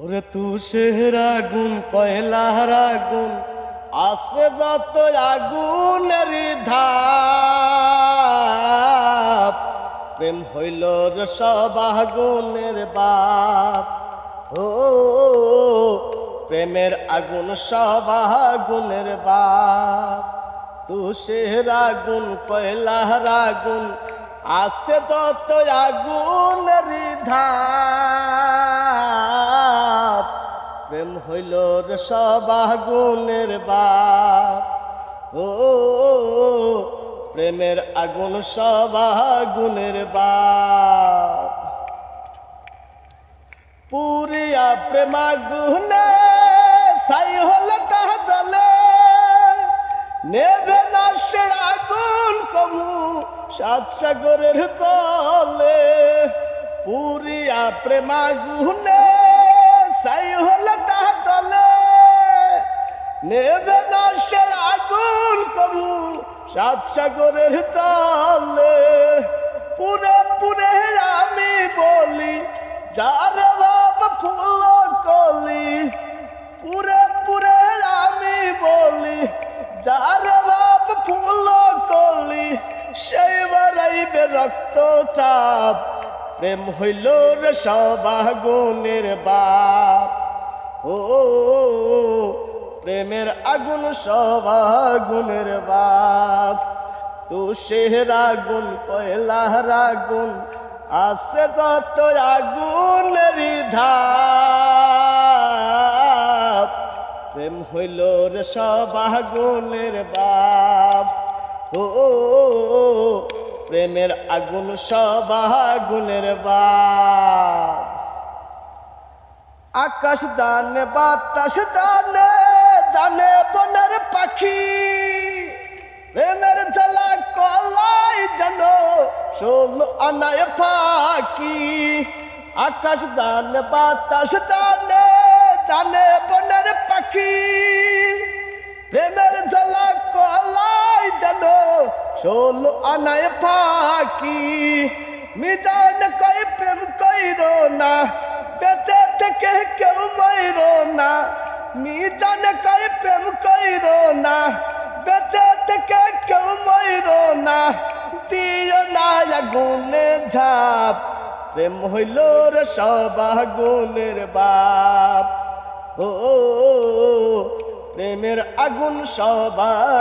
ওরে তুষের আগুন কয়লার আগুন আছে যত আগুনের ধাপ, প্রেম হইল রে সব আগুনের বাপ। ও প্রেমের আগুন সব আগুনের বাপ। তুষের আগুন কয়লার আগুন আছে যত আগুনের ধাপ, প্রেম হইল রে সব আগুনের বাপ। ও প্রেমের আগুন সব আগুনের বাপ। পুরিয়া প্রেম আগুনে ছাই হলে তাহা জ্বলে, নেবে না সে আগুন কবু সাত সাগরের জলে। পুরিয়া প্রেম আগুনে ছাই হলে তাহা জ্বলে, নেবে না সে আগুন কবু সাত সাগরের জলে। পুরে পুরে আমি বলি যারে বাবা ফুল কলি, পুরে পুরে আমি বলি যারে বাবা ফুল কলি, সেই বাড়াইবে রক্ত চাপ। প্রেম হইল রে সব আগুনের বাপ। ও প্রেমের আগুন সব আগুনের বাপ। তুষের আগুন কয়লার আগুন আছে যত আগুনের ধাপ, প্রেম হইল রে সব আগুনের বাপ। ও প্রেমের আগুন সব আগুনের বাপ। আকাশ জানে বাতাস জানে, জানে বনের পাখি, প্রেমের জ্বালা কলাই যেন 16 আনায় ফাঁকি। আকাশ জানে বাতাস জানে, জানে বনের পাখি, প্রেমের জ্বালা কলাই যেন 16 আনায় ফাঁকি। মিজান কই প্রেম কইর না, বেঁচে থেকে কেউ মইর না। মিজান কই প্রেম কইর না, বেঁচে থেকে কেউ মইর না। দিও না আগুনে ঝাপ, প্রেম হইল রে সব আগুনের বাপ। ও প্রেমের আগুন সব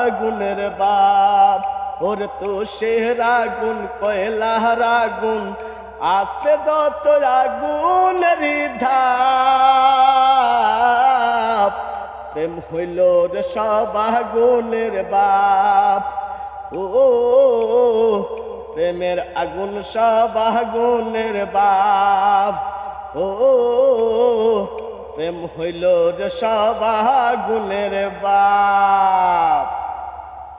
আগুনের বাপ। ওরে তুষের আগুন কয়লার আগুন আছে যত আগুনের ধাপ, প্রেম হইল রে সব আগুনের বাপ। ও প্রেমের আগুন সব আগুনের বাপ। ও প্রেম হইল রে সব আগুনের বাপ।